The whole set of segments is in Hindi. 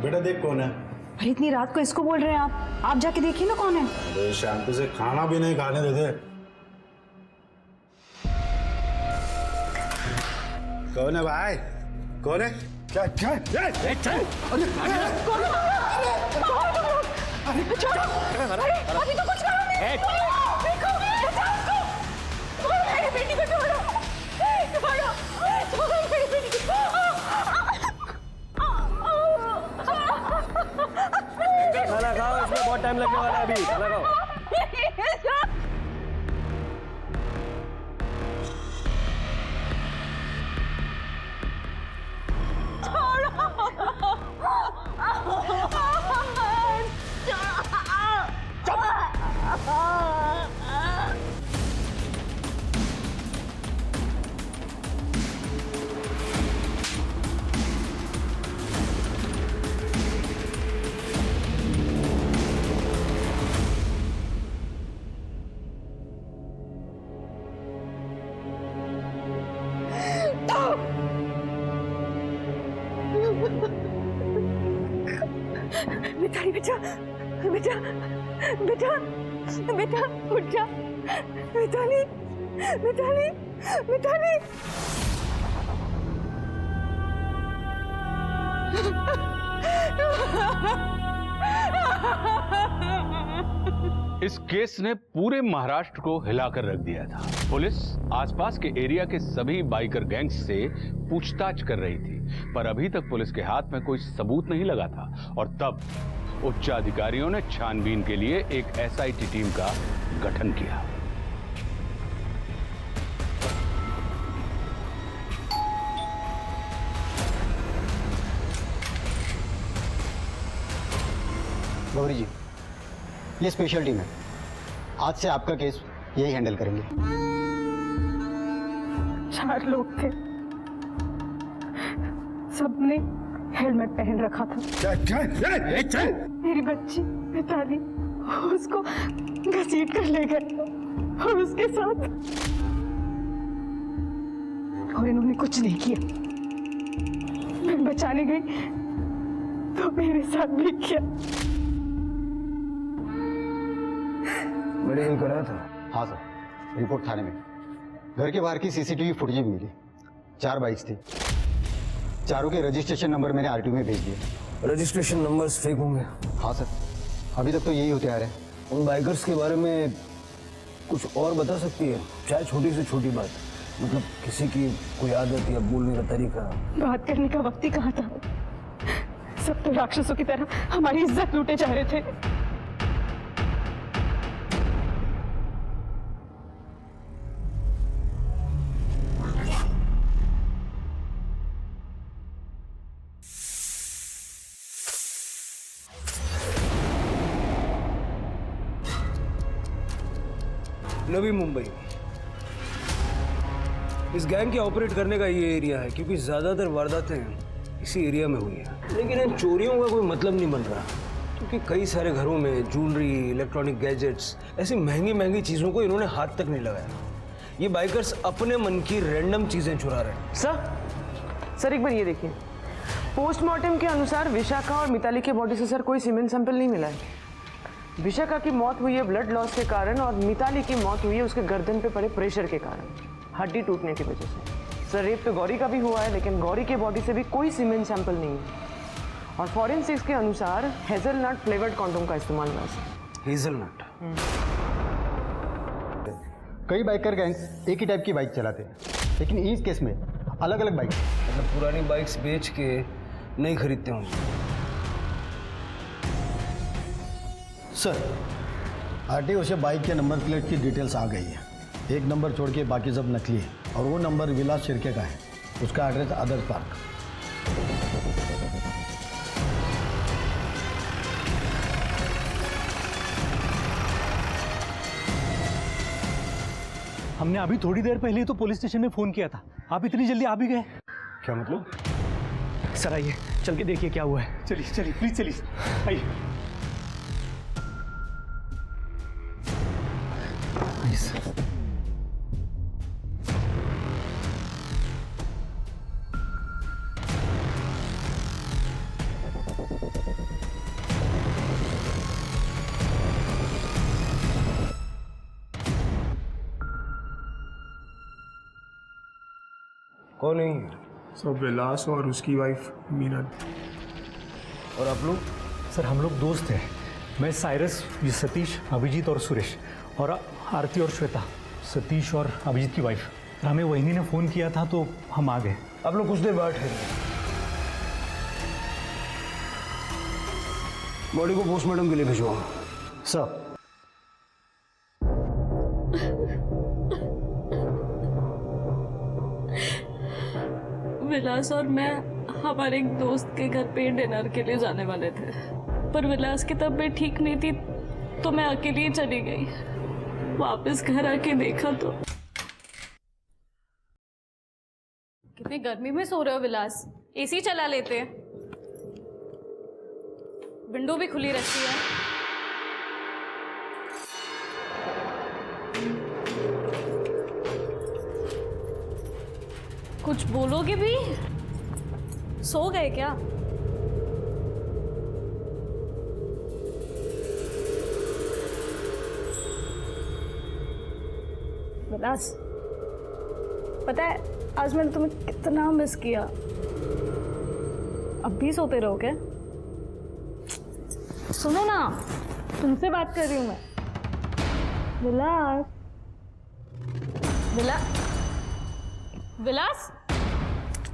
बेटा देख कौन है। अरे इतनी रात को इसको बोल रहे हैं आप जाके देखिए ना कौन है। अरे शांति से खाना भी नहीं खाने देते। कौन है भाई? कौन है? चल चल चल चल। छोड़ो, अरे अभी तो कुछ करो नहीं। देखो, बचाओ उसको। मेरी बेटी को छोड़ो, छोड़ो मेरी बेटी को। खाना खाओ, इसमें बहुत टाइम लगने वाला है अभी। खाना खाओ। मिताली बेटा, बेटा बेटा बेटा उठ जा। मिताली मिताली मिताली। इस केस ने पूरे महाराष्ट्र को हिलाकर रख दिया था। पुलिस आसपास के एरिया के सभी बाइकर गैंग्स से पूछताछ कर रही थी, पर अभी तक पुलिस के हाथ में कोई सबूत नहीं लगा था। और तब उच्च अधिकारियों ने छानबीन के लिए एक एसआईटी टीम का गठन किया। गौरी जी, ये स्पेशल टीम है। आज से आपका केस यही हैंडल करेंगे। 4 लोग थे, सबने हेलमेट पहन रखा था। चल चल चल चल। मेरी बच्ची मिताली, उसको घसीट कर ले गए और उसके साथ, और इन्होंने कुछ नहीं किया। मैं बचाने गई तो मेरे साथ भी किया। मेडिकल कराया था? हाँ सर, रिपोर्ट थाने में। घर के बाहर की सीसीटीवी फुटेज भी मिली। 4 बाइक्स थी, चारों के रजिस्ट्रेशन नंबर मैंने आरटीओ में भेज दिए। रजिस्ट्रेशन नंबर्स फेक होंगे। हाँ सर, अभी तक तो यही होते आ रहे हैं। उन बाइकर्स के बारे में कुछ और बता सकती है? चाहे छोटी से छोटी बात, मतलब किसी की कोई आदत या बोलने का तरीका। बात करने का वक्त ही कहाँ था। सब तो राक्षसों की तरह हमारी इज्जत लूटे जा रहे थे। नवी मुंबई, इस गैंग के ऑपरेट करने का ये एरिया है, क्योंकि ज्यादातर वारदातें इसी एरिया में हुई हैं। लेकिन इन चोरियों का कोई मतलब नहीं बन रहा, क्योंकि कई सारे घरों में ज्वेलरी, इलेक्ट्रॉनिक गैजेट्स, ऐसी महंगी महंगी चीजों को इन्होंने हाथ तक नहीं लगाया। ये बाइकर्स अपने मन की रैंडम चीजें चुरा रहे हैं। सर एक बार ये देखिए, पोस्टमार्टम के अनुसार विशाखा और मिताली के बॉडी से सर कोई सीमेंट सैंपल नहीं मिला है। विशाखा की मौत हुई है ब्लड लॉस के कारण, और मिताली की मौत हुई है उसके गर्दन पे पड़े प्रेशर के कारण, हड्डी टूटने की वजह से। सर रेप तो गौरी का भी हुआ है, लेकिन गौरी के बॉडी से भी कोई सीमेंट सैंपल नहीं है। और फॉरेंसिक्स के अनुसार हेजलनट फ्लेवर्ड कॉन्डोम का इस्तेमाल हुआ है। हेजलनट? कई बाइकर गैंग्स एक ही टाइप की बाइक चलाते हैं, लेकिन इस केस में अलग अलग बाइक। मतलब पुरानी बाइक्स बेच के नहीं खरीदते होंगे। सर, आरटीओ से बाइक के नंबर प्लेट की डिटेल्स आ गई है। एक नंबर छोड़ के बाकी सब नकली है, और वो नंबर विलास शिर्के का है। उसका एड्रेस आदर्श पार्क। हमने अभी थोड़ी देर पहले ही तो पुलिस स्टेशन में फोन किया था, आप इतनी जल्दी आ भी गए? क्या मतलब? सर आइए, चल के देखिए क्या हुआ है। चलिए चलिए प्लीज चलिए, आइए। कौन है ये? सब विलास और उसकी वाइफ मीनल। और आप लोग? सर हम लोग दोस्त हैं। मैं साइरस, ये सतीश, अभिजीत और सुरेश, और आरती और श्वेता, सतीश और अभिजीत की वाइफ। हमें वहीनी ने फ़ोन किया था तो हम आ गए। आप लोग कुछ देर बाद ठहरिए। बॉडी को पोस्टमार्टम के लिए भिजवाओ। सर विलास और मैं हमारे एक दोस्त के घर पे डिनर के लिए जाने वाले थे, पर विलास की तबीयत ठीक नहीं थी तो मैं अकेली ही चली गई। वापस घर आके देखा तो कितनी गर्मी में सो रहे हो विलास? एसी चला लेते, विंडो भी खुली रहती है। कुछ बोलोगे भी? सो गए क्या? विलास, पता है आज मैंने तुम्हें कितना मिस किया। अब भी सोते रहो क्या? सुनो ना, तुमसे बात कर रही हूँ मैं। विलास, विलास,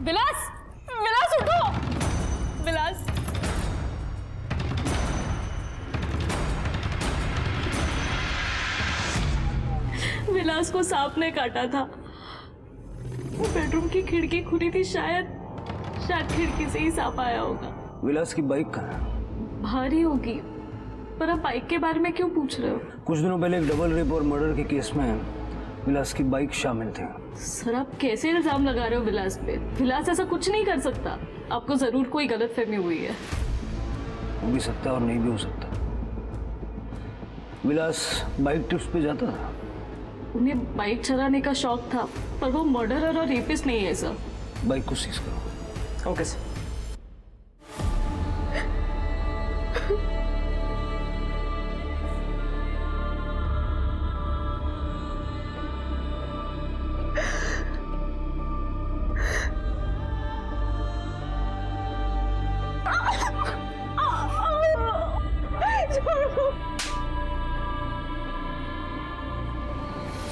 विलास, विलास उठो, विलास। विलास को सांप ने काटा था। वो बेडरूम की खिड़की खुली थी, शायद खिड़की से ही सांप आया होगा। विलास की बाइक कहाँ है? भारी होगी, पर आप बाइक के बारे में क्यों पूछ रहे हो? कुछ दिनों पहले एक डबल रेप और मर्डर के केस में विलास की बाइक शामिल थी। सर आप कैसे इल्जाम लगा रहे हो विलास पे? विलास ऐसा कुछ नहीं कर सकता। आपको जरूर कोई गलतफहमी हुई है। हो भी सकता है और नहीं भी हो सकता। विलास बाइक ट्रिप्स पे जाता था। उन्हें बाइक चलाने का शौक था, पर वो मर्डरर और रेपिस्ट नहीं है सर। बाइक को सीज करो। Okay sir.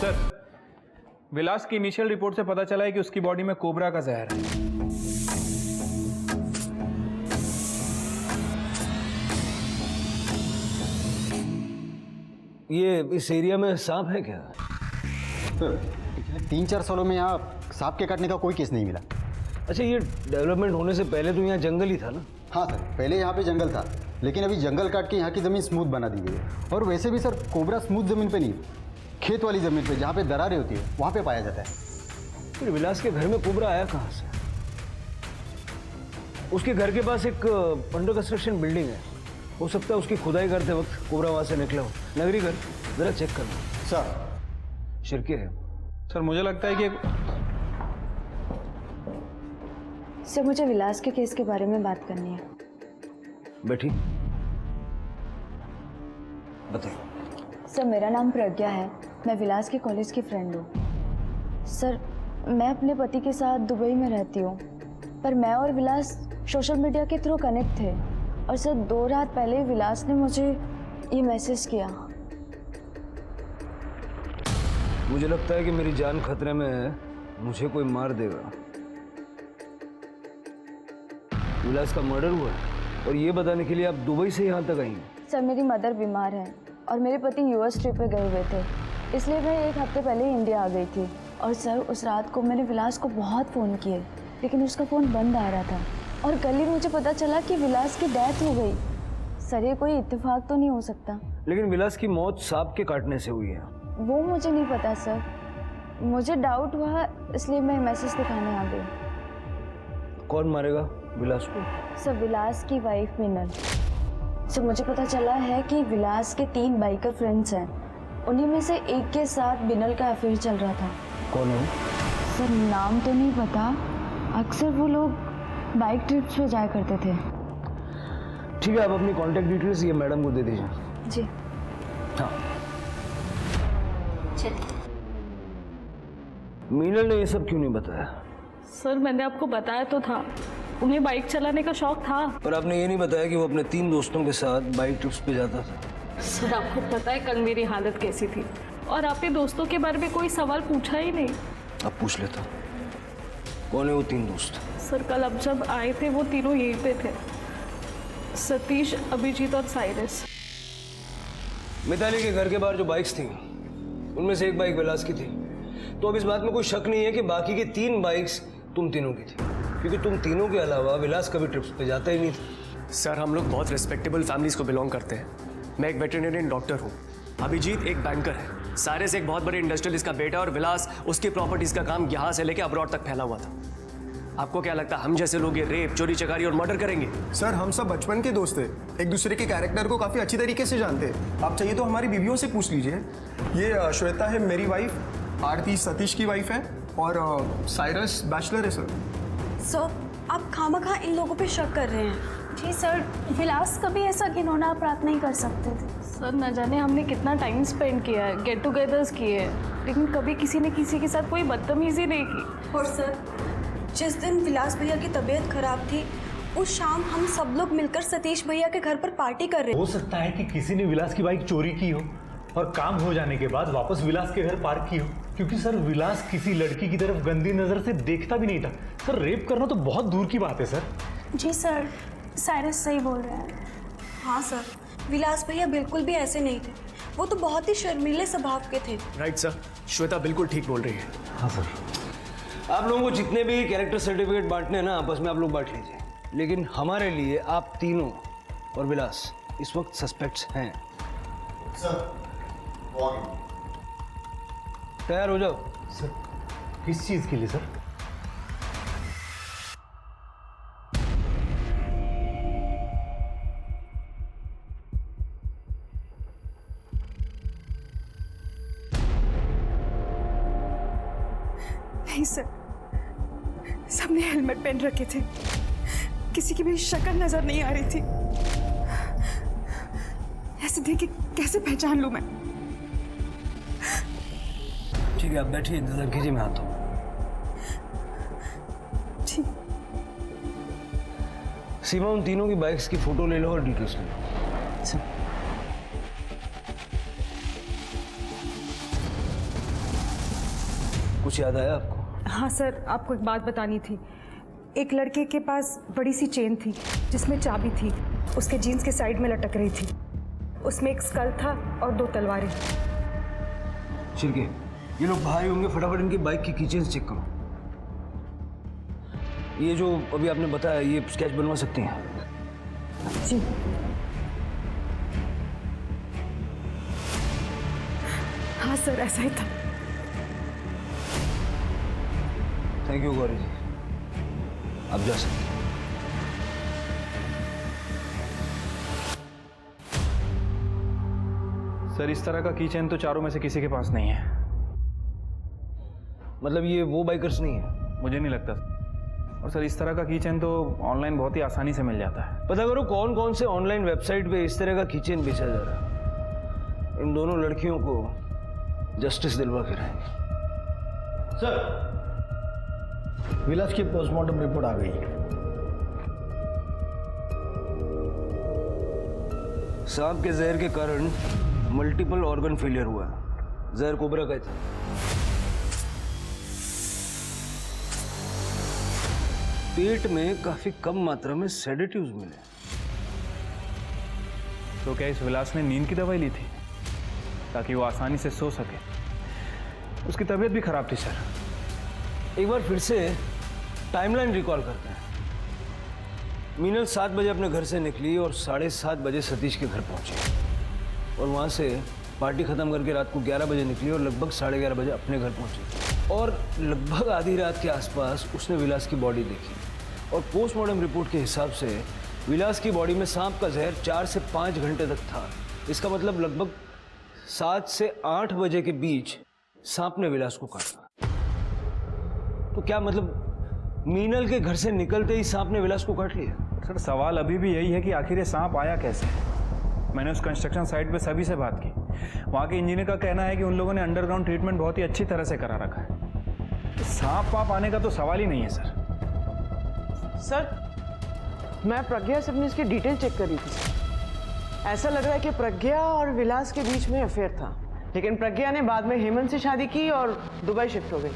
सर विलास की इनिशियल रिपोर्ट से पता चला है कि उसकी बॉडी में कोबरा का जहर है। ये इस एरिया में सांप है क्या? सर पिछले 3-4 सालों में यहाँ सांप के काटने का कोई केस नहीं मिला। अच्छा, ये डेवलपमेंट होने से पहले तो यहाँ जंगल ही था ना? हाँ सर, पहले यहाँ पे जंगल था, लेकिन अभी जंगल काट के यहाँ की ज़मीन स्मूथ बना दी गई है। और वैसे भी सर कोबरा स्मूथ ज़मीन पे नहीं, खेत वाली ज़मीन पे जहाँ पे दरारें होती है वहाँ पे पाया जाता है। फिर विलास के घर में कोबरा आया कहाँ से? उसके घर के पास एक अंडर कंस्ट्रक्शन बिल्डिंग है। हो सकता है उसकी खुदाई करते वक्त कोबरा वहाँ से निकला हो। नगरी घर जरा चेक कर लो। सर शिरके है। सर मुझे लगता है कि सर मुझे विलास के केस के बारे में बात करनी है। बैठी, बताइए। सर मेरा नाम प्रज्ञा है, मैं विलास के कॉलेज की फ्रेंड हूँ। सर मैं अपने पति के साथ दुबई में रहती हूँ, पर मैं और विलास सोशल मीडिया के थ्रू कनेक्ट थे। और सर 2 रात पहले विलास ने मुझे ये मैसेज किया। मुझे लगता है कि मेरी जान खतरे में है, मुझे कोई मार देगा। विलास का मर्डर हुआ है और ये बताने के लिए आप दुबई से यहाँ तक आई हैं? सर मेरी मदर बीमार है और मेरे पति यूएस ट्रिप पे गए हुए थे, इसलिए मैं 1 हफ्ते पहले इंडिया आ गई थी। और सर उस रात को मैंने विलास को बहुत फ़ोन किए, लेकिन उसका फ़ोन बंद आ रहा था। और कल ही मुझे पता चला कि विलास की डेथ हो गई। सर ये कोई इत्तेफाक तो नहीं हो सकता? लेकिन विलास की मौत सांप के काटने से हुई है। वो मुझे नहीं पता सर, मुझे डाउट हुआ इसलिए मैं मैसेज दिखाने आ गई। कौन मारेगा विलास को? सर विलास की वाइफ मीनल। सर मुझे पता चला है कि विलास के 3 बाइकर फ्रेंड्स हैं, उन्हीं में से एक के साथ मीनल का अफेयर चल रहा था। कौन है? सर नाम तो नहीं पता, अक्सर वो लोग बाइक ट्रिप्स पे जाया करते थे। ठीक है, आप अपनी कॉन्टैक्ट डिटेल्स ये मैडम को दे दीजिए। जी हाँ। मीनल ने ये सब क्यों नहीं बताया? सर मैंने आपको बताया तो था, उन्हें बाइक चलाने का शौक था। पर आपने ये नहीं बताया कि वो अपने 3 दोस्तों के साथ बाइक ट्रिप्स पे जाता था। सर आपको पता है कल मेरी हालत कैसी थी, और आपने दोस्तों के बारे में कोई सवाल पूछा ही नहीं। अब पूछ लेता, कौन है वो 3 दोस्त? सर कल अब जब आए थे वो तीनों यहीं पे थे, सतीश, अभिजीत और साइरस। मिताली के घर के बाहर जो बाइक्स थी उनमें से एक बाइक विलास की थी, तो अब इस बात में कोई शक नहीं है कि बाकी की 3 बाइक्स तुम तीनों की थी, क्योंकि तुम तीनों के अलावा विलास कभी ट्रिप्स पे जाता ही नहीं था। सर हम लोग बहुत रिस्पेक्टेबल फैमिलीज को बिलोंग करते हैं। मैं एक वेटरनरियन डॉक्टर हूँ, अभिजीत एक बैंकर है, साइरस एक बहुत बड़े इंडस्ट्रियलिस्ट का बेटा, और विलास उसकी प्रॉपर्टीज का काम यहाँ से लेकर अब्रॉड तक फैला हुआ था। आपको क्या लगता है हम जैसे लोग ये रेप, चोरी चकारी और मर्डर करेंगे? सर हम सब बचपन के दोस्त थे, एक दूसरे के कैरेक्टर को काफ़ी अच्छी तरीके से जानते हैं। आप चाहिए तो हमारी बीवियों से पूछ लीजिए। ये श्वेता है मेरी वाइफ, आरती सतीश की वाइफ है, और साइरस बैचलर है। सर आप खामखा इन लोगों पे शक कर रहे हैं। जी सर, विलास कभी ऐसा घिनौना अपराध नहीं कर सकते थे। सर न जाने हमने कितना टाइम स्पेंड किया है, गेट टुगेदर्स किए हैं, लेकिन कभी किसी ने किसी के साथ कोई बदतमीजी नहीं की। और सर जिस दिन विलास भैया की तबीयत खराब थी, उस शाम हम सब लोग मिलकर सतीश भैया के घर पर पार्टी कर रहे। हो सकता है कि किसी ने विलास की बाइक चोरी की हो और काम हो जाने के बाद वापस विलास के घर पार्क की हो, क्योंकि सर विलास किसी लड़की की तरफ गंदी नजर से देखता भी नहीं था। सर रेप करना तो बहुत दूर की बात है सर। जी सर, साइरस सही बोल रहे हैं। हाँ सर, विलास भैया बिल्कुल भी ऐसे नहीं थे, वो तो बहुत ही शर्मीले स्वभाव के थे। राइट सर, श्वेता बिल्कुल ठीक बोल रही है। हाँ सर। आप लोगों को जितने भी कैरेक्टर सर्टिफिकेट बांटने हैं ना, आपस में आप लोग बांट लीजिए, लेकिन हमारे लिए आप तीनों और विलास इस वक्त सस्पेक्ट्स हैं। सर तैयार हो जाओ। सर किस चीज के लिए सर? नहीं सर, सबने हेलमेट पहन रखे थे, किसी की भी शक्ल नजर नहीं आ रही थी। ऐसे देख के कैसे पहचान लूं मैं? ठीक है, आप बैठिए, इंतजार कीजिए, मैं आता हूँ। ठीक। सीमा, उन तीनों की बाइक्स की फोटो ले लो और डिटेल्स ले लो। कुछ याद आया आपको? हाँ सर, आपको एक बात बतानी थी। एक लड़के के पास बड़ी सी चेन थी जिसमें चाबी थी, उसके जीन्स के साइड में लटक रही थी। उसमें एक स्कल था और 2 तलवारें। ठीक है, ये लोग भाई होंगे, फटाफट इनकी बाइक की कीचेन्स चेक करो। ये जो अभी आपने बताया, ये स्केच बनवा सकती हैं? जी। हाँ सर, ऐसा ही था। थैंक यू गौरी जी, आप जा सकते हैं। सर इस तरह का कीचेन तो चारों में से किसी के पास नहीं है। मतलब ये वो बाइकर्स नहीं है? मुझे नहीं लगता। और सर इस तरह का कीचेन तो ऑनलाइन बहुत ही आसानी से मिल जाता है। पता करो कौन कौन से ऑनलाइन वेबसाइट पे इस तरह का कीचेन बेचा जा रहा है। इन दोनों लड़कियों को जस्टिस दिलवा के रहेंगे। सर विलास की पोस्टमार्टम रिपोर्ट आ गई है। सांप के जहर के कारण मल्टीपल ऑर्गन फेलियर हुआ है। जहर कोबरा का था। पेट में काफी कम मात्रा में सेडेटिव्स मिले। तो क्या इस विलास ने नींद की दवाई ली थी ताकि वो आसानी से सो सके? उसकी तबीयत भी खराब थी सर। एक बार फिर से टाइमलाइन रिकॉल करते हैं। मीनल 7 बजे अपने घर से निकली और 7:30 बजे सतीश के घर पहुंची, और वहां से पार्टी खत्म करके रात को 11 बजे निकली और लगभग 11:30 बजे अपने घर पहुंची, और लगभग आधी रात के आसपास उसने विलास की बॉडी देखी। और पोस्टमार्टम रिपोर्ट के हिसाब से विलास की बॉडी में सांप का जहर 4 से 5 घंटे तक था। इसका मतलब लगभग 7 से 8 बजे के बीच सांप ने विलास को काटा। तो क्या मतलब मीनल के घर से निकलते ही सांप ने विलास को काट लिया? सर सवाल अभी भी यही है कि आखिर ये सांप आया कैसे। मैंने उस कंस्ट्रक्शन साइट पे सभी से बात की। वहाँ के इंजीनियर का कहना है कि उन लोगों ने अंडरग्राउंड ट्रीटमेंट बहुत ही अच्छी तरह से करा रखा है। सांप वाप आने का तो सवाल ही नहीं है सर। सर मैं प्रज्ञा से अपनी इसकी डिटेल चेक कर रही थी सर। ऐसा लग रहा है कि प्रज्ञा और विलास के बीच में अफेयर था, लेकिन प्रज्ञा ने बाद में हेमंत से शादी की और दुबई शिफ्ट हो गई।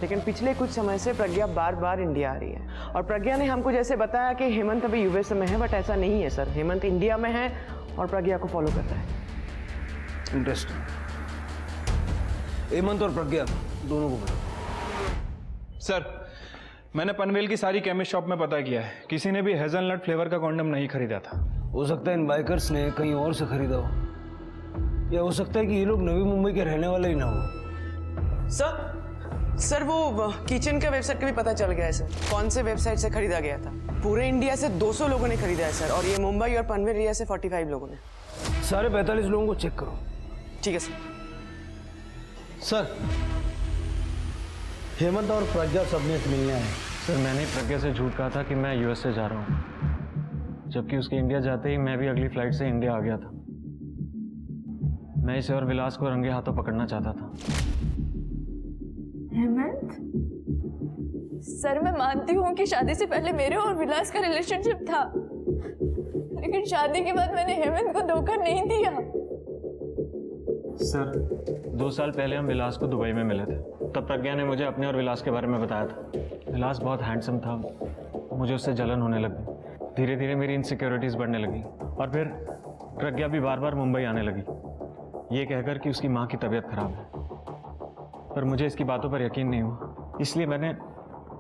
लेकिन पिछले कुछ समय से प्रज्ञा बार बार इंडिया आ रही है और प्रज्ञा ने हमको जैसे बताया कि हेमंत अभी यूएस में है, बट ऐसा नहीं है सर। हेमंत इंडिया में है और प्रज्ञा को फॉलो कर रहा है। इंटरेस्टिंग। हेमंत और प्रज्ञा दोनों को पता। सर मैंने पनवेल की सारी केमिस्ट शॉप में पता किया है, किसी ने भी हेजलनट फ्लेवर का कॉन्डम नहीं खरीदा था। हो सकता है इन बाइकर्स ने कहीं और से खरीदा हो, या हो सकता है कि ये लोग नवी मुंबई के रहने वाले ही ना हो। सर वो किचन का वेबसाइट का भी पता चल गया है सर, कौन से वेबसाइट से खरीदा गया था। पूरे इंडिया से 200 लोगों ने खरीदा है सर, और ये मुंबई और पनवेल एरिया से 45 लोगों ने। सारे 45 लोगों को चेक करो। ठीक है सर। सर हेमंत और प्रज्ञा सबने मिलने आए। सर मैंने प्रज्ञा से झूठ कहा था कि मैं यूएस से जा रहा हूँ, जबकि उसके इंडिया जाते ही मैं भी अगली फ्लाइट से इंडिया आ गया था। मैं इसे और विलास को रंगे हाथों पकड़ना चाहता था। हेमंत, सर मैं मानती हूँ कि शादी से पहले मेरे और विलास का रिलेशनशिप था, लेकिन शादी के बाद मैंने हेमंत को धोखा नहीं दिया। सर 2 साल पहले हम विलास को दुबई में मिले थे, तब प्रज्ञा ने मुझे अपने और विलास के बारे में बताया था। विलास बहुत हैंडसम था, मुझे उससे जलन होने लगी। धीरे धीरे मेरी इनसिक्योरिटीज़ बढ़ने लगी और फिर प्रज्ञा भी बार बार मुंबई आने लगी, ये कहकर कि उसकी माँ की तबीयत खराब है। पर मुझे इसकी बातों पर यकीन नहीं हुआ, इसलिए मैंने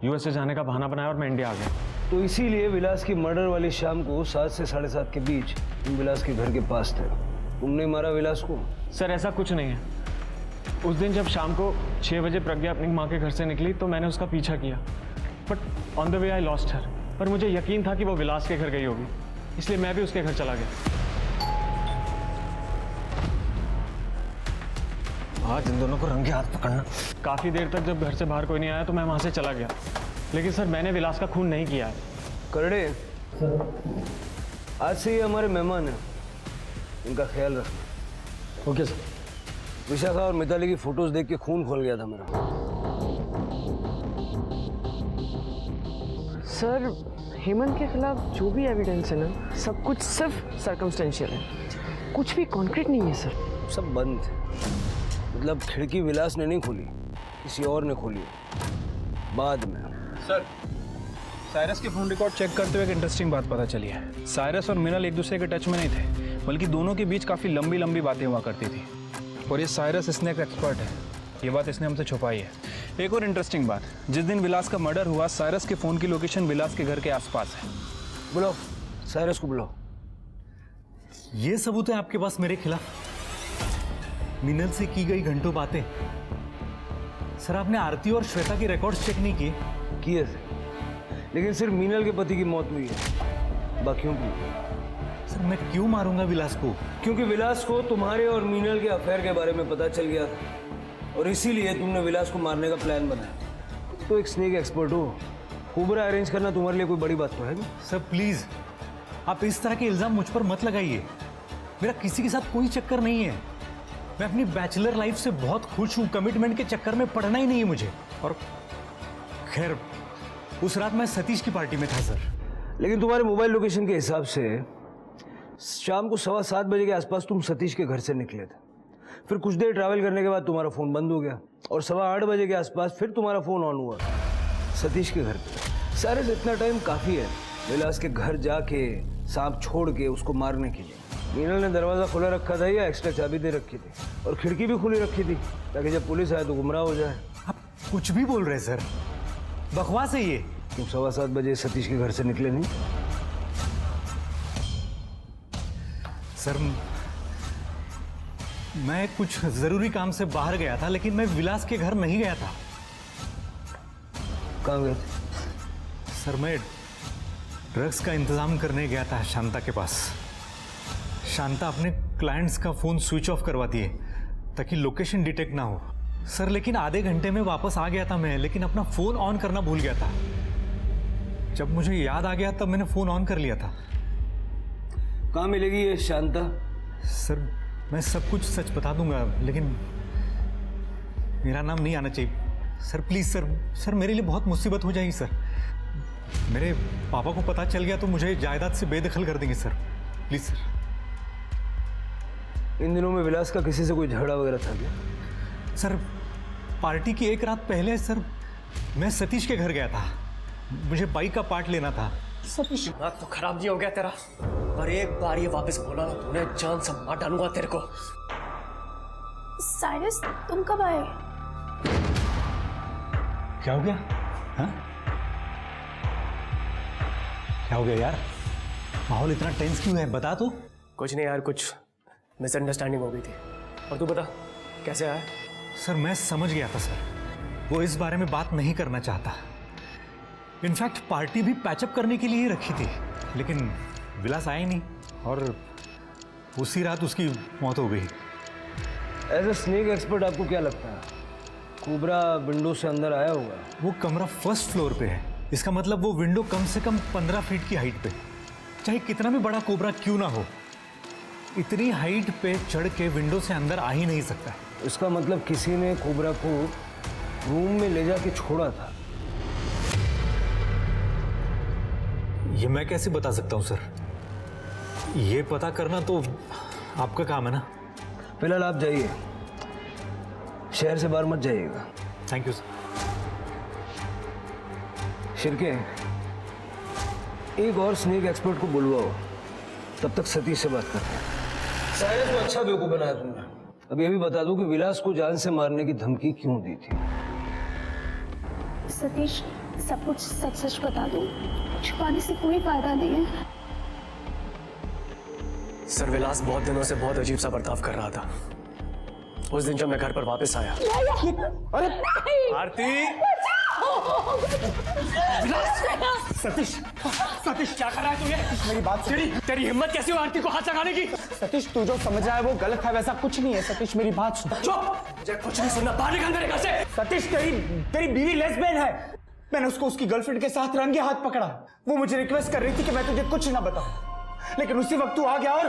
यूएस से जाने का बहाना बनाया और मैं इंडिया आ गया। तो इसीलिए विलास की मर्डर वाली शाम को 7 से 7:30 के बीच तुम विलास के घर के पास थे। तुमने मारा विलास को? सर ऐसा कुछ नहीं है। उस दिन जब शाम को 6 बजे प्रज्ञा अपनी माँ के घर से निकली तो मैंने उसका पीछा किया, but on the way I lost her. पर मुझे यकीन था कि वो विलास के घर गई होगी, इसलिए मैं भी उसके घर चला गया। आज इन दोनों को रंगे हाथ पकड़ना। काफ़ी देर तक जब घर से बाहर कोई नहीं आया तो मैं वहाँ से चला गया, लेकिन सर मैंने विलास का खून नहीं किया है। करड़े, आज से ये हमारे मेहमान हैं, इनका ख्याल रखना। Okay sir. विशाखा और मिताली की फोटोज देख के खून खोल गया था मेरा। सर हेमंत के खिलाफ जो भी एविडेंस है ना, सब कुछ सिर्फ सर्कमस्टेंशियल है, कुछ भी कॉन्क्रीट नहीं है सर। सब बंद थे, मतलब खिड़की विलास ने नहीं खोली, किसी और ने खोली बाद में। सर साइरस के फोन रिकॉर्ड चेक करते हुए एक इंटरेस्टिंग बात पता चली है। साइरस और मिनल एक दूसरे के टच में नहीं थे, बल्कि दोनों के बीच काफ़ी लंबी लंबी बातें हुआ करती थी। और ये साइरस स्नैक एक्सपर्ट है, ये बात इसने हमसे छुपाई है। एक और इंटरेस्टिंग बात, जिस दिन विलास का मर्डर हुआ साइरस के फ़ोन की लोकेशन विलास के घर के आसपास है। बुलाओ साइरस को, बुलाओ। ये सबूत है आपके पास मेरे खिलाफ? मिनल से की गई घंटों बातें। सर आपने आरती और श्वेता के रिकॉर्ड्स चेक नहीं किए थे, लेकिन सिर्फ मीनल के पति की मौत हुई है, बाकियों की। सर मैं क्यों मारूंगा विलास को? क्योंकि विलास को तुम्हारे और मीनल के अफेयर के बारे में पता चल गया था, और इसीलिए तुमने विलास को मारने का प्लान बनाया। तो एक स्नेक एक्सपर्ट हो, कोबरा अरेंज करना तुम्हारे लिए कोई बड़ी बात तो है नहीं। सर प्लीज आप इस तरह के इल्जाम मुझ पर मत लगाइए। मेरा किसी के साथ कोई चक्कर नहीं है। मैं अपनी बैचलर लाइफ से बहुत खुश हूँ, कमिटमेंट के चक्कर में पड़ना ही नहीं है मुझे। और खैर उस रात मैं सतीश की पार्टी में था सर। लेकिन तुम्हारे मोबाइल लोकेशन के हिसाब से शाम को 7:15 बजे के आसपास तुम सतीश के घर से निकले थे। फिर कुछ देर ट्रैवल करने के बाद तुम्हारा फ़ोन बंद हो गया, और 8:15 बजे के आसपास फिर तुम्हारा फ़ोन ऑन हुआ सतीश के घर पे। सारे इतना टाइम काफ़ी है विलास के घर जाके सांप छोड़ के उसको मारने के लिए। मीनल ने दरवाज़ा खुला रखा था या एक्स्ट्रा चाबी दे रखी थी, और खिड़की भी खुली रखी थी ताकि जब पुलिस आए तो गुमराह हो जाए। आप कुछ भी बोल रहे सर, बकवास है ये। तुम 7:15 बजे सतीश के घर से निकले नहीं? सर मैं कुछ ज़रूरी काम से बाहर गया था, लेकिन मैं विलास के घर नहीं गया था। कहाँ गए थे? सर मैं ड्रग्स का इंतज़ाम करने गया था शांता के पास। शांता अपने क्लाइंट्स का फ़ोन स्विच ऑफ करवाती है ताकि लोकेशन डिटेक्ट ना हो। सर लेकिन आधे घंटे में वापस आ गया था मैं, लेकिन अपना फ़ोन ऑन करना भूल गया था। जब मुझे याद आ गया तब मैंने फ़ोन ऑन कर लिया था। कहाँ मिलेगी ये शांता? सर मैं सब कुछ सच बता दूंगा, लेकिन मेरा नाम नहीं आना चाहिए। सर प्लीज सर मेरे लिए बहुत मुसीबत हो जाएगी सर। मेरे पापा को पता चल गया तो मुझे जायदाद से बेदखल कर देंगे सर, प्लीज सर। इन दिनों में विलास का किसी से कोई झगड़ा वगैरह था क्या? सर पार्टी की एक रात पहले सर मैं सतीश के घर गया था, मुझे बाइक का पार्ट लेना था। सतीश दिमाग तो खराब नहीं हो गया तेरा? और एक बार ये वापस बोला ना तूने जान से मार डालूंगा तेरे को। साइरस तुम कब आए? क्या हो गया? हाँ? क्या हो गया यार? माहौल इतना टेंस क्यों है, बता तो। कुछ नहीं यार, कुछ मिसअंडरस्टैंडिंग हो गई थी। और तू बता कैसे आया? सर मैं समझ गया था सर, वो इस बारे में बात नहीं करना चाहता। इनफैक्ट पार्टी भी पैचअप करने के लिए ही रखी थी, लेकिन विलास आया ही नहीं और उसी रात उसकी मौत हो गई। एज ए स्नेक एक्सपर्ट आपको क्या लगता है कोबरा विंडो से अंदर आया होगा? वो कमरा फर्स्ट फ्लोर पे है, इसका मतलब वो विंडो कम से कम 15 फीट की हाइट पे। चाहे कितना भी बड़ा कोबरा क्यों ना हो, इतनी हाइट पे चढ़ के विंडो से अंदर आ ही नहीं सकता। इसका मतलब किसी ने कोबरा को रूम में ले जाके छोड़ा था। ये मैं कैसे बता सकता हूँ सर, ये पता करना तो आपका काम है ना। फिलहाल आप जाइए, शहर से बाहर मत जाइएगा। Thank you sir. शिरके, एक और स्नेक एक्सपर्ट को बुलवाओ, तब तक सतीश से बात करते हैं। साइरस को अच्छा बेवकूफ बनाया तुमने। अब ये भी बता दो कि विलास को जान से मारने की धमकी क्यों दी थी? सतीश सब कुछ सच सच बता दो, छुपाने से कोई फायदा नहीं है। सर विलास बहुत दिनों से बहुत अजीब सा बर्ताव कर रहा था। उस दिन जब मैं घर पर वापस आया। अरे आरती! सतीश क्या कर रहा है तू? ये मेरी बात सुन। तेरी हिम्मत कैसे हो आरती को हाथ लगाने की? सतीश तू जो समझ रहा है वो गलत है, वैसा कुछ नहीं है। सतीश मेरी बात सुन। चुप! मुझे कुछ नहीं सुनना, बाहर निकल मेरे घर से। सतीश तेरी बीवी लेस्बियन है। मैंने उसको उसकी गर्लफ्रेंड के साथ रंगे हाथ पकड़ा। वो मुझे रिक्वेस्ट कर रही थी कि मैं तुझे कुछ ना बताऊं, लेकिन उसी वक्त तू आ गया और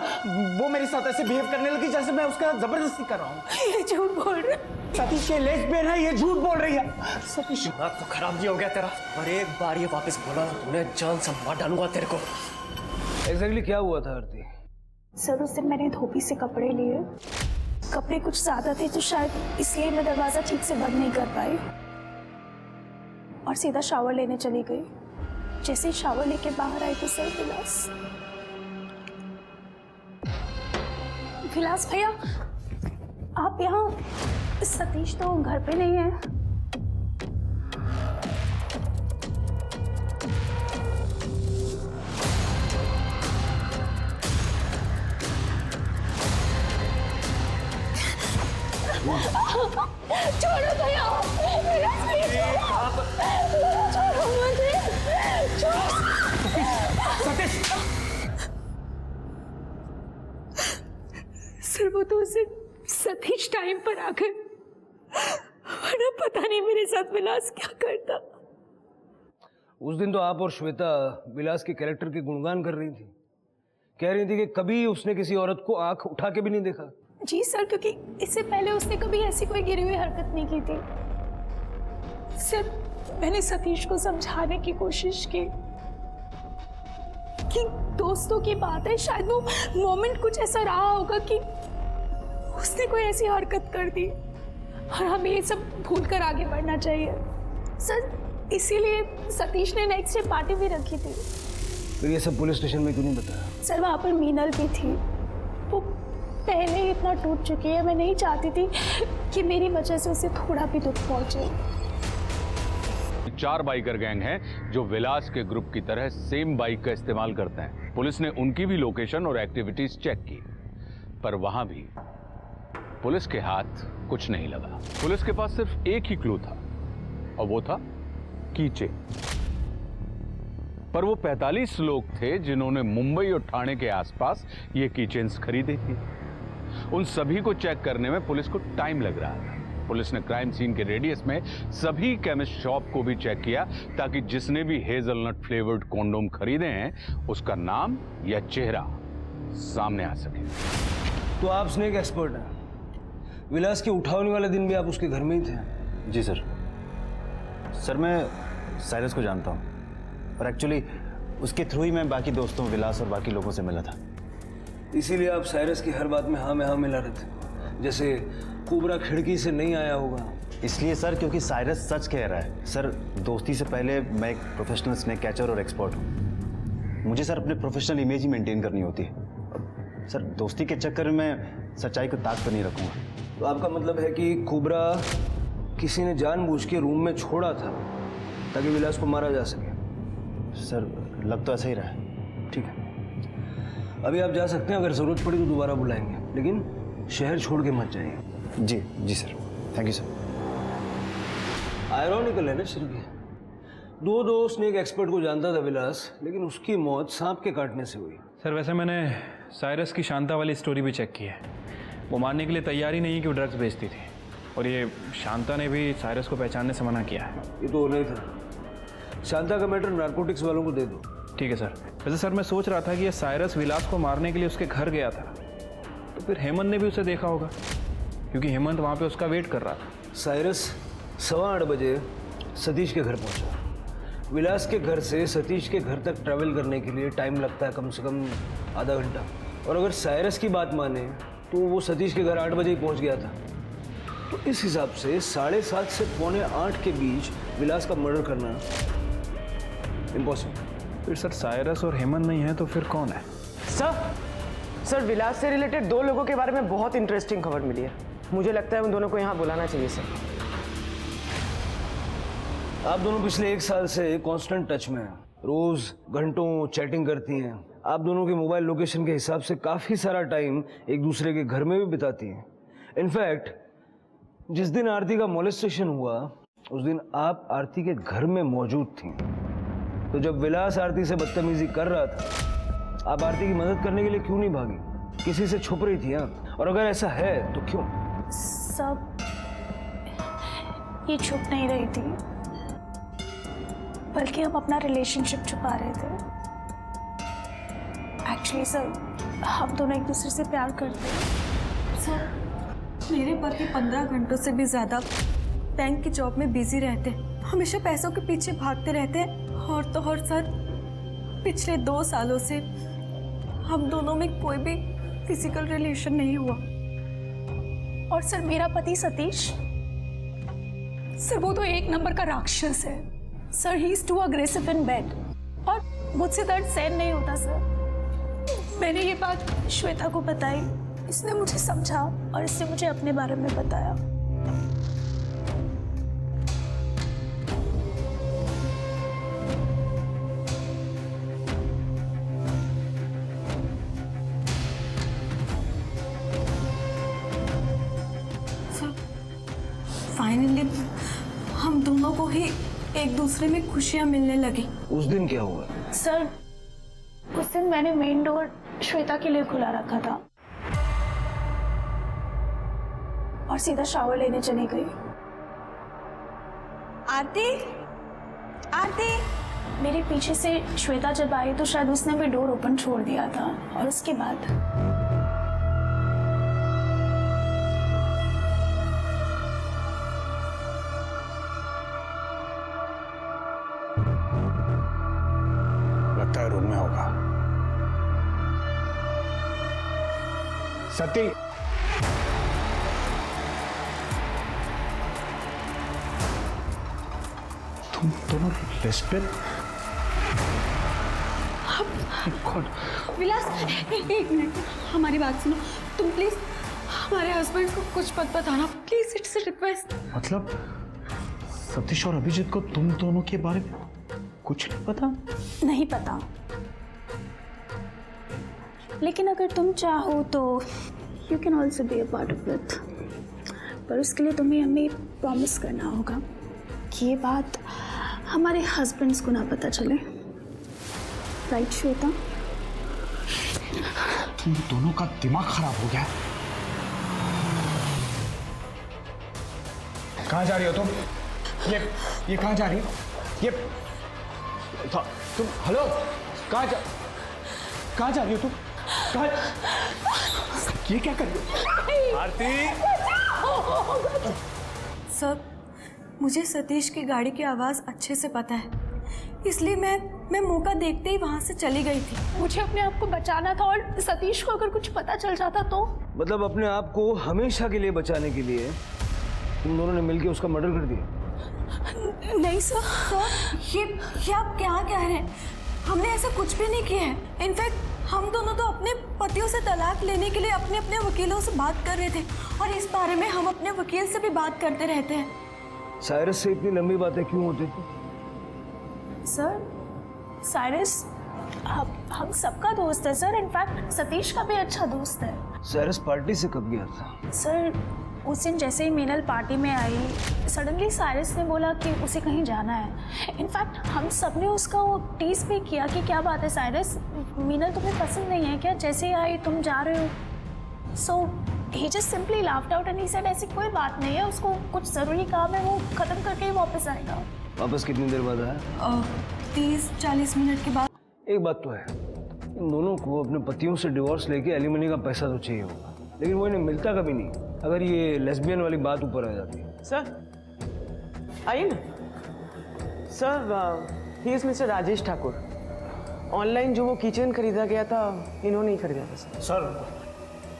वो मेरे साथ ऐसे बिहेव करने लगी जैसे मैं उसका जबरदस्ती कर रहा हूँ। ये झूठ बोल रहा है। सतीश ये लेस्बियन है, ये झूठ बोल रही है। सतीश दिमाग तो खराब नहीं हो गया तेरा? और एक बार ये वापस बोला ना तूने जान से मार डालूंगा तेरे को। एग्जैक्टली क्या हुआ था आरती? सर उस दिन मैंने धोबी से कपड़े लिए, कपड़े कुछ ज्यादा थे तो शायद इसलिए मैं दरवाजा ठीक से बंद नहीं कर पाई और सीधा शावर लेने चली गई। जैसे ही शावर लेके बाहर आई तो सर विलास भैया आप यहाँ? सतीश तो घर पे नहीं है। छोड़ो भैया, छोड़ो मुझे, सतीश! सर वो तो उसे सतीश टाइम पर आ गए, वरना पता नहीं मेरे साथ विलास क्या करता। उस दिन तो आप और श्वेता विलास के कैरेक्टर के गुणगान कर रही थी, कह रही थी कि कभी उसने किसी औरत को आंख उठा के भी नहीं देखा। जी सर, क्योंकि इससे पहले उसने कभी ऐसी कोई गिरी हुई हरकत नहीं की थी। सर मैंने सतीश को समझाने की कोशिश की कि दोस्तों की बात है, शायद वो मोमेंट कुछ ऐसा रहा होगा कि उसने कोई ऐसी हरकत कर दी और हमें ये सब भूल कर आगे बढ़ना चाहिए। सर इसीलिए सतीश ने नेक्स्ट डे पार्टी भी रखी थी। फिर ये सब पुलिस स्टेशन में क्यों नहीं बताया? सर वहाँ पर मीनल भी थी, वो पहले ही इतना टूट चुकी है, मैं नहीं चाहती थी कि मेरी वजह से उसे थोड़ा भी दुख पहुंचे। 4 बाइकर गैंग हैं जो विलास के ग्रुप की तरह सेम बाइक का इस्तेमाल करते हैं। पुलिस ने उनकी भी लोकेशन और एक्टिविटीज चेक की, पर वहां भी पुलिस के हाथ कुछ नहीं लगा। पुलिस के पास सिर्फ एक ही क्लू था और वो था कीचेन। पर वो 45 लोग थे जिन्होंने मुंबई और ठाणे के आसपास ये कीचेन्स खरीदे थे। उन सभी को चेक करने में पुलिस को टाइम लग रहा था। पुलिस ने क्राइम सीन के रेडियस में सभी केमिस्ट शॉप को भी चेक किया ताकि जिसने भी हेजलनट फ्लेवर्ड कॉन्डोम खरीदे हैं उसका नाम या चेहरा सामने आ सके। तो आप स्नेक एक्सपर्ट हैं, विलास के उठाने वाले दिन भी आप उसके घर में ही थे? जी सर। सर मैं साइरस को जानता हूँ और एक्चुअली उसके थ्रू ही मैं बाकी दोस्तों विलास और बाकी लोगों से मिला था। इसीलिए आप साइरस की हर बात में हाँ में हाँ मिला रहे थे, जैसे कोबरा खिड़की से नहीं आया होगा। इसलिए सर क्योंकि साइरस सच कह रहा है। सर दोस्ती से पहले मैं एक प्रोफेशनल स्नेक कैचर और एक्सपर्ट हूँ। मुझे सर अपने प्रोफेशनल इमेज ही मेंटेन करनी होती है। सर दोस्ती के चक्कर में मैं सच्चाई को ताक पर नहीं रखूँगा। तो आपका मतलब है कि कोबरा किसी ने जानबूझ के रूम में छोड़ा था ताकि विलास को मारा जा सके? सर लग तो ऐसा ही रहा है। ठीक है, अभी आप जा सकते हैं, अगर ज़रूरत पड़ी तो दोबारा बुलाएंगे, लेकिन शहर छोड़ के मत जाइए। जी जी sir, thank you sir. Ironical है ना श्री, दो स्नेक एक्सपर्ट को जानता था विलास, लेकिन उसकी मौत सांप के काटने से हुई। सर वैसे मैंने साइरस की शांता वाली स्टोरी भी चेक की है। वो मानने के लिए तैयार ही नहीं कि वो ड्रग्स बेचती थी, और ये शांता ने भी साइरस को पहचानने से मना किया है। ये तो होना ही था। शांता का मैटर नारकोटिक्स वालों को दे दो। ठीक है सर। वैसे सर मैं सोच रहा था कि ये साइरस विलास को मारने के लिए उसके घर गया था, तो फिर हेमंत ने भी उसे देखा होगा, क्योंकि हेमंत वहाँ पे उसका वेट कर रहा था। साइरस 8:15 बजे सतीश के घर पहुंचा। विलास के घर से सतीश के घर तक ट्रैवल करने के लिए टाइम लगता है कम से कम आधा घंटा, और अगर साइरस की बात माने तो वो सतीश के घर 8 बजे ही पहुंच गया था। तो इस हिसाब से 7:30 से 7:45 के बीच विलास का मर्डर करना इम्पॉसिबल। फिर सर साइरस और हेमंत नहीं है तो फिर कौन है? सर विलास से रिलेटेड 2 लोगों के बारे में बहुत इंटरेस्टिंग खबर मिली है। मुझे लगता है उन दोनों को यहाँ बुलाना चाहिए सर। आप दोनों पिछले 1 साल से कांस्टेंट टच में हैं, रोज घंटों चैटिंग करती हैं। आप दोनों के मोबाइल लोकेशन के हिसाब से काफ़ी सारा टाइम एक दूसरे के घर में भी बिताती हैं। इनफैक्ट जिस दिन आरती का मोलेस्टेशन हुआ उस दिन आप आरती के घर में मौजूद थी। तो जब विलास आरती से बदतमीजी कर रहा था, आप आरती की मदद करने के लिए क्यों नहीं भागी? किसी से छुप रही थी? हाँ, और अगर ऐसा है तो क्यों? सब ये छुप नहीं रही थी, बल्कि हम अपना रिलेशनशिप छुपा रहे थे। एक्चुअली सर हम दोनों एक दूसरे से प्यार करते हैं। सर मेरे पति 15 घंटों से भी ज़्यादा बैंक की जॉब में बिजी रहते हैं, हमेशा पैसों के पीछे भागते रहते हैं, और तो और सर पिछले 2 सालों से हम दोनों में कोई भी फिजिकल रिलेशन नहीं हुआ। और सर मेरा पति सतीश, सर वो तो 1 नंबर का राक्षस है। Sir he is too aggressive in bed, और मुझसे दर्द सहन नहीं होता सर। मैंने ये बात श्वेता को बताई, इसने मुझे समझा और इसने मुझे अपने बारे में बताया। फाइनली हम दोनों को ही एक दूसरे में खुशियां मिलने लगी। उस दिन क्या हुआ? सर उस दिन मैंने मेन डोर श्वेता के लिए खुला रखा था और सीधा शावर लेने चली गई। आरती, आरती, मेरे पीछे से श्वेता जब आई तो शायद उसने भी डोर ओपन छोड़ दिया था, और उसके बाद लगता है रूम में होगा। सती, तुम दोनों लेस्बियन? विलास एक मिनट हमारी बात सुनो। तुम प्लीज हमारे हस्बैंड को कुछ मत बताना, प्लीज, इट्स अ रिक्वेस्ट। मतलब सतीश और अभिजीत को तुम दोनों के बारे में कुछ नहीं पता? नहीं पता, लेकिन अगर तुम चाहो तो you can also be a part of it. पर उसके लिए तुम्हें हमें प्रॉमिस करना होगा कि ये बात हमारे हस्बैंड्स को ना पता चले। राइट श्वेता? तुम दोनों का दिमाग खराब हो गया। कहाँ जा रही हो तुम? ये कहाँ जा रही हो? ये तुम हेलो, कहाँ जा रही हो तुम? ये क्या कर रही हो? आरती! सर मुझे सतीश की गाड़ी की आवाज़ अच्छे से पता है, इसलिए मैं मौका देखते ही वहाँ से चली गई थी। मुझे अपने आप को बचाना था और सतीश को अगर कुछ पता चल जाता तो। मतलब अपने आप को हमेशा के लिए बचाने के लिए तुम दोनों ने मिलकर उसका मर्डर कर दिया? नहीं सर। सर ये आप क्या कह रहे हैं? हमने ऐसा कुछ भी नहीं किया है। इनफैक्ट हम दोनों तो अपने पतियों से तलाक लेने के लिए अपने अपने वकीलों से बात कर रहे थे और इस बारे में हम अपने वकील से भी बात करते रहते हैं। साइरस से इतनी लंबी बातें क्यों होती थी? सर साइरस हम सबका दोस्त है सर। इनफैक्ट सतीश का भी अच्छा दोस्त है। साइरस पार्टी से कब गया था? सर उस दिन जैसे ही मीनल पार्टी में आई, सडनली साइरस ने बोला कि उसे कहीं जाना है। इनफैक्ट हम सब ने उसका वो टीज भी किया कि क्या बात है साइरस, मीनल तुम्हें पसंद नहीं है क्या? जैसे ही आई तुम जा रहे हो। So he just simply laughed out and he said ऐसी कोई बात नहीं है, उसको कुछ ज़रूरी काम है, वो ख़त्म करके ही वापस आएगा। वापस कितनी देर बाद आया? 30-40 मिनट के बाद। एक बात तो है, इन दोनों को अपने पतियों से डिवोर्स लेके एलिमनी का पैसा तो चाहिए होगा, लेकिन वो इन्हें मिलता कभी नहीं अगर ये लेस्बियन वाली बात ऊपर आ जाती है। सर आइए ना। Sir he is mister Rajesh Thakur. Online जो वो किचन खरीदा गया था इन्होंने ही खरीदा था।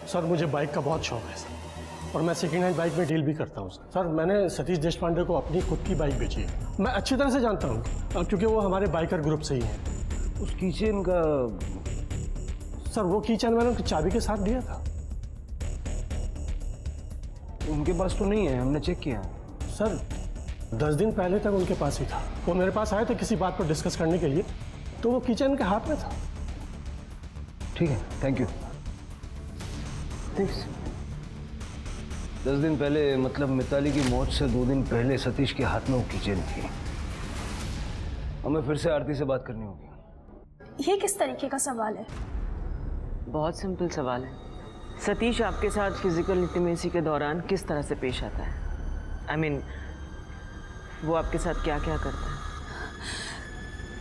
सर मुझे बाइक का बहुत शौक है सर, और मैं सेकेंड हैंड बाइक में डील भी करता हूँ सर। मैंने सतीश देशपांडे को अपनी खुद की बाइक बेची है। मैं अच्छी तरह से जानता हूँ क्योंकि वो हमारे बाइकर ग्रुप से ही है। उस किचन का सर वो किचन मैंने उनकी चाबी के साथ दिया था। उनके पास तो नहीं है, हमने चेक किया। सर 10 दिन पहले तक उनके पास ही था। वो मेरे पास आए थे किसी बात पर डिस्कस करने के लिए, तो वो किचन उनके हाथ में था। ठीक है, थैंक यू। थैंक्स। 10 दिन पहले मतलब मिताली की मौत से 2 दिन पहले सतीश के हाथ में वो किचन थी। हमें फिर से आरती से बात करनी होगी। ये किस तरीके का सवाल है? बहुत सिंपल सवाल है। सतीश आपके साथ फिजिकल इंटीमेसी के दौरान किस तरह से पेश आता है? I mean, वो आपके साथ क्या क्या करता है?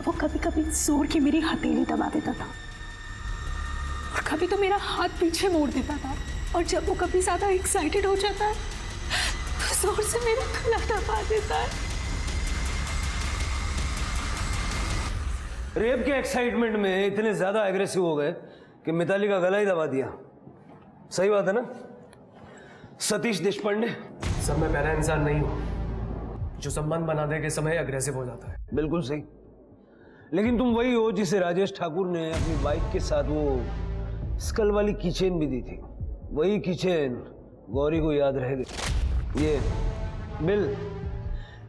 वो कभी कभी जोर की मेरी हथेली दबा देता था और कभी तो मेरा हाथ पीछे मोड़ देता था, और जब वो कभी ज्यादा एक्साइटेड हो जाता है तो जोर से मेरा गला दबा देता है। रेप के एक्साइटमेंट में इतने ज्यादा एग्रेसिव हो गए कि मिताली का गला ही दबा दिया। सही बात है ना सतीश देशपांडे? सर मैं पहला इंसान नहीं हूं जो संबंध बनाने के समय अग्रेसिव हो जाता है। बिल्कुल सही, लेकिन तुम वही हो जिसे राजेश ठाकुर ने अपनी बाइक के साथ वो स्कल वाली कीचेन भी दी थी। वही कीचेन गौरी को याद रह गई। ये बिल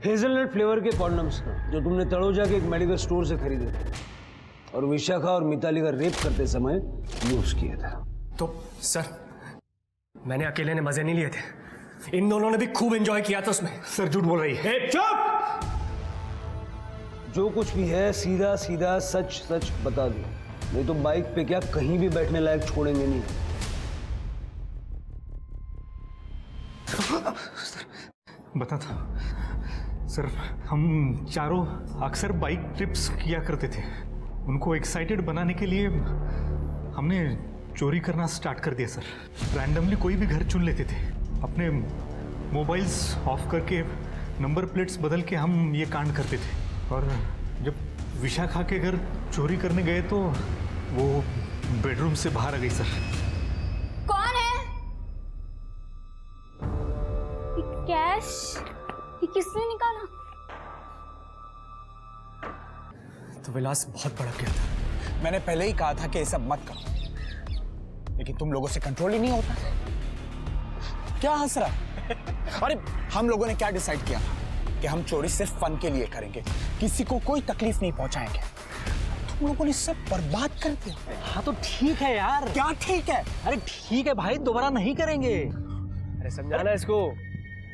हेजलनट फ्लेवर के कॉन्डम्स जो तुमने तड़ोजा के एक मेडिकल स्टोर से खरीदे थे और विशाखा और मिताली का रेप करते समय यूज किया था। तो सर मैंने अकेले ने मजे नहीं लिए थे, इन दोनों ने भी खूब एंजॉय किया था उसमें। सर झूठ बोल रही है। चुप! जो कुछ भी है सीधा सीधा सच सच बता दो, नहीं तो बाइक पे क्या कहीं भी बैठने लायक छोड़ेंगे नहीं। बता था सर, हम चारों अक्सर बाइक ट्रिप्स किया करते थे। उनको एक्साइटेड बनाने के लिए हमने चोरी करना स्टार्ट कर दिया सर। रैंडमली कोई भी घर चुन लेते थे, अपने मोबाइल्स ऑफ करके नंबर प्लेट्स बदल के हम ये कांड करते थे। और जब विशाखा के घर चोरी करने गए तो वो बेडरूम से बाहर आ गई सर। कौन है? कैश ये किसने निकाला? तो विलास बहुत भड़क गया था। मैंने पहले ही कहा था कि ये सब मत करो, लेकिन तुम लोगों से कंट्रोल ही नहीं होता। क्या हंस रहा है? अरे हम लोगों ने क्या डिसाइड किया कि हम चोरी सिर्फ फन के लिए करेंगे, किसी को कोई तकलीफ नहीं पहुंचाएंगे। तुम लोगों ने सब बर्बाद कर दिया। हाँ तो ठीक है यार। क्या ठीक है? अरे ठीक है भाई, दोबारा नहीं करेंगे। अरे समझाना इसको।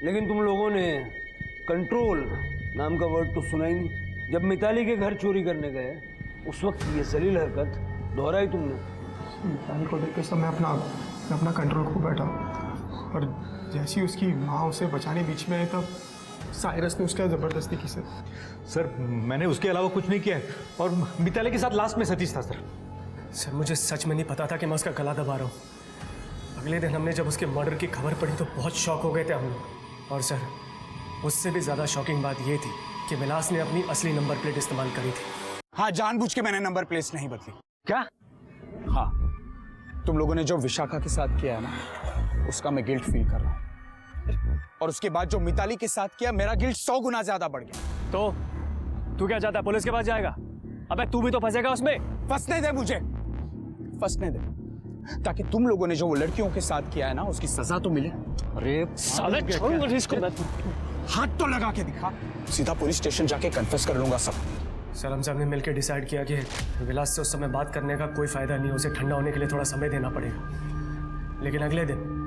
लेकिन तुम लोगों ने कंट्रोल नाम का वर्ड तो सुना ही नहीं। जब मिताली के घर चोरी करने गए उस वक्त ये जलील हरकत दोहराई तुमने। मिताली को देख के सब मैं अपना कंट्रोल खो बैठा, और जैसी उसकी माँ उसे बचाने बीच में आई तब साइरस ने उसका जबरदस्ती की सर मैंने उसके अलावा कुछ नहीं किया है, और मिताली के साथ लास्ट में सतीश था सर। सर मुझे सच में नहीं पता था कि मैं उसका गला दबा रहा हूँ। अगले दिन हमने जब उसके मर्डर की खबर पड़ी तो बहुत शॉक हो गए थे हम लोग। और सर उससे भी ज़्यादा शॉकिंग बात यह थी कि विलास ने अपनी असली नंबर प्लेट इस्तेमाल करी थी। हाँ, जानबूझ के मैंने नंबर प्लेट नहीं बदली। क्या? हाँ, तुम लोगों ने जो विशाखा के साथ किया है ना, उसका मैं गिल्ट फील कर रहा हूँ। और उसके बाद जो मिताली के साथ किया, मेरा गिल्ट 100 गुना ज्यादा बढ़ गया। तो तू क्या चाहता है, पुलिस के पास जाएगा? अबे तू भी तो फंसेगा उसमें। फंसने दे मुझे, फंसने दे, ताकि तुम लोगों ने जो वो लड़कियों के साथ किया है ना, उसकी सजा तो मिले। अरे साले छोड़ मुझे इसको। हाथ तो लगा के दिखा, सीधा पुलिस स्टेशन जाके कन्फेस कर लूंगा सब। सर, हम सब ने मिलकर डिसाइड किया कि विलास से उस समय बात करने का कोई फायदा नहीं, उसे ठंडा होने के लिए थोड़ा समय देना पड़ेगा। लेकिन अगले दिन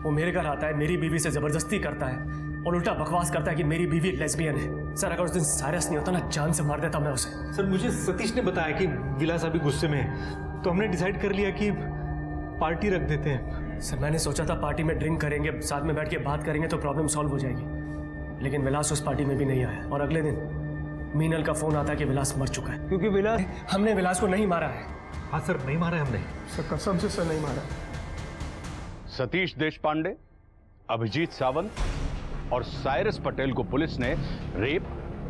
वो मेरे घर आता है, मेरी बीवी से जबरदस्ती करता है और उल्टा बकवास करता है कि मेरी बीवी लेस्बियन है। सर, अगर उस दिन साइरस नहीं होता ना, जान से मार देता मैं उसे। सर, मुझे सतीश ने बताया कि विलास अभी गुस्से में है, तो हमने डिसाइड कर लिया कि पार्टी रख देते हैं। सर, मैंने सोचा था पार्टी में ड्रिंक करेंगे, साथ में बैठ के बात करेंगे तो प्रॉब्लम सॉल्व हो जाएगी। लेकिन विलास उस पार्टी में भी नहीं आया और अगले दिन मीनल का फोन आता है कि विलास मर चुका है। क्योंकि विलास, हमने विलास को नहीं मारा है। हाँ सर, नहीं मारा है हमने। सर कसम से सर नहीं मारा। सतीश देशपांडे, अभिजीत सावंत और साइरस पटेल को पुलिस ने रेप,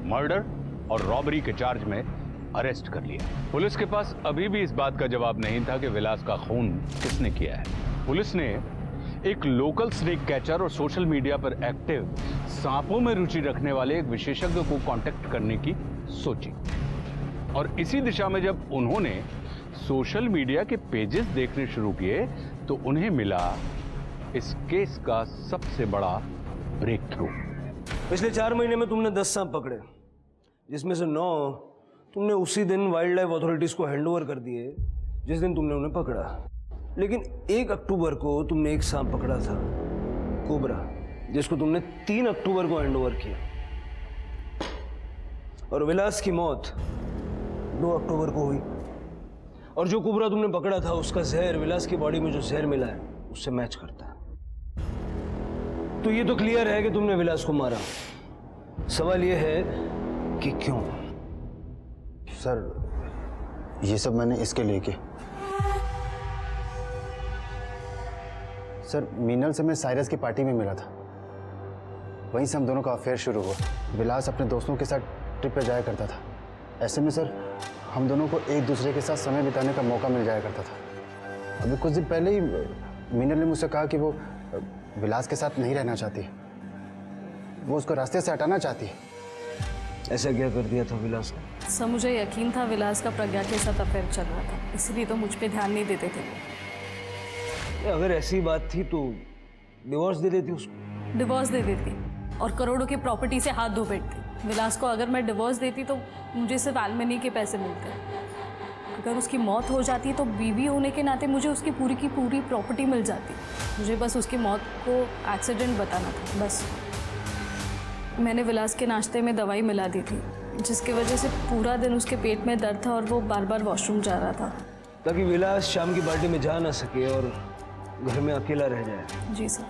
मर्डर और रॉबरी के चार्ज में अरेस्ट कर लिया। पुलिस के पास अभी भी इस बात का जवाब नहीं था कि विलास का खून किसने किया है। पुलिस ने एक लोकल स्नेक कैचर और सोशल मीडिया पर एक्टिव सांपों में रुचि रखने वाले एक विशेषज्ञ को कांटेक्ट करने की सोची और इसी दिशा में जब उन्होंने सोशल मीडिया के पेजेस देखने शुरू किए तो उन्हें मिला इस केस का सबसे बड़ा ब्रेक थ्रू। पिछले 4 महीने में तुमने 10 सांप पकड़े, जिसमें से 9 तुमने उसी दिन वाइल्ड लाइफ अथॉरिटीज को हैंडओवर कर दिए जिस दिन तुमने उन्हें पकड़ा। लेकिन 1 अक्टूबर को तुमने एक सांप पकड़ा था, कोबरा, जिसको तुमने 3 अक्टूबर को हैंडओवर किया। और विलास की मौत 2 अक्टूबर को हुई। और जो कोबरा तुमने पकड़ा था उसका जहर विलास की बॉडी में जो जहर मिला है उससे मैच करता है। तो ये तो क्लियर है कि तुमने विलास को मारा। सवाल ये है कि क्यों? सर, ये सब मैंने इसके लिए किया। सर, मीनल से मैं साइरस की पार्टी में मिला था, वहीं से हम दोनों का अफेयर शुरू हुआ। विलास अपने दोस्तों के साथ ट्रिप पे जाया करता था। ऐसे में सर, हम दोनों को एक दूसरे के साथ समय बिताने का मौका मिल जाया करता था। अभी कुछ दिन पहले ही मीनल ने मुझसे कहा कि वो विलास के साथ नहीं रहना चाहती, वो उसको रास्ते से हटाना चाहती है। ऐसा क्या कर दिया था विलास ने? सर, मुझे यकीन था विलास का प्रज्ञा के साथ अफेयर चल रहा था, इसलिए तो मुझ पे ध्यान नहीं देते थे। अगर ऐसी बात थी तो डिवोर्स दे देती उसको। डिवोर्स दे देती और करोड़ों की प्रॉपर्टी से हाथ धो बैठती। विलास को अगर मैं डिवोर्स देती तो मुझे सिर्फ एलमनी के पैसे मिलते। अगर उसकी मौत हो जाती तो बीवी होने के नाते मुझे उसकी पूरी की पूरी प्रॉपर्टी मिल जाती। मुझे बस उसकी मौत को एक्सीडेंट बताना था, बस। मैंने विलास के नाश्ते में दवाई मिला दी थी, जिसकी वजह से पूरा दिन उसके पेट में दर्द था और वो बार बार वॉशरूम जा रहा था, ताकि विलास शाम की पार्टी में जा ना सके और घर में अकेला रह जाए। जी सर।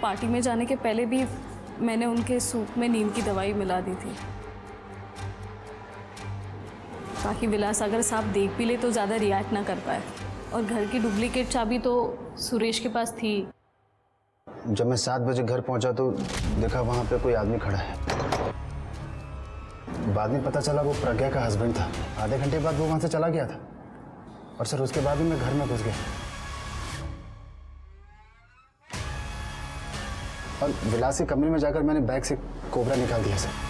पार्टी में जाने के पहले भी मैंने उनके सूप में नींद की दवाई मिला दी थी, ताकि विलास अगर सांप देख भी ले तो ज़्यादा रिएक्ट ना कर पाए। और घर की डुप्लीकेट चाबी तो सुरेश के पास थी। जब मैं 7 बजे घर पहुंचा तो देखा वहां पे कोई आदमी खड़ा है। बाद में पता चला वो प्रज्ञा का हस्बैंड था। आधे घंटे बाद वो वहां से चला गया था और सर उसके बाद ही मैं घर में घुस गया और विलास के कमरे में जाकर मैंने बैग से कोबरा निकाल दिया सर।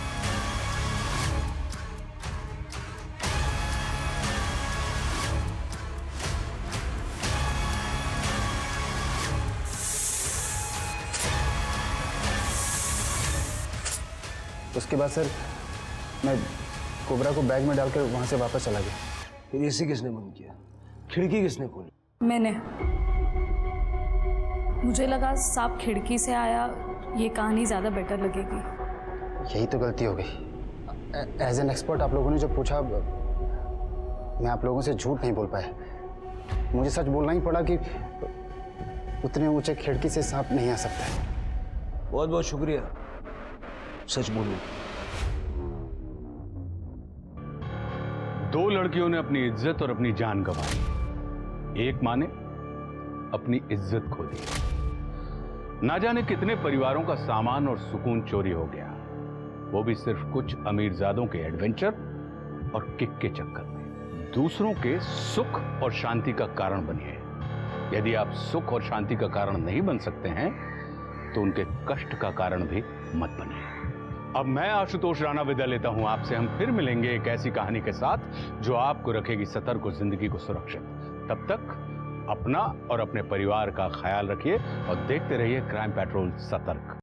उसके बाद सर मैं कोबरा को बैग में डालकर वहां से वापस चला गया। फिर एसी किसने बंद किया? खिड़की किसने खोली? मैंने। मुझे लगा सांप खिड़की से आया, ये कहानी ज़्यादा बेटर लगेगी। यही तो गलती हो गई। एज एन एक्सपर्ट आप लोगों ने जो पूछा, मैं आप लोगों से झूठ नहीं बोल पाया। मुझे सच बोलना ही पड़ा कि उतने ऊंचे खिड़की से सांप नहीं आ सकता। बहुत बहुत शुक्रिया सच बोलने। 2 लड़कियों ने अपनी इज्जत और अपनी जान गंवाई। एक माँ ने अपनी इज्जत खो दी ना जाने कितने परिवारों का सामान और सुकून चोरी हो गया, वो भी सिर्फ कुछ अमीरजादों के एडवेंचर और किक के चक्कर में। दूसरों के सुख और शांति का कारण बनिए। यदि आप सुख और शांति का कारण नहीं बन सकते हैं तो उनके कष्ट का कारण भी मत बनिए। अब मैं आशुतोष राणा विदा लेता हूं आपसे। हम फिर मिलेंगे एक ऐसी कहानी के साथ जो आपको रखेगी सतर्क और जिंदगी को सुरक्षित। तब तक अपना और अपने परिवार का ख्याल रखिए और देखते रहिए क्राइम पेट्रोल सतर्क।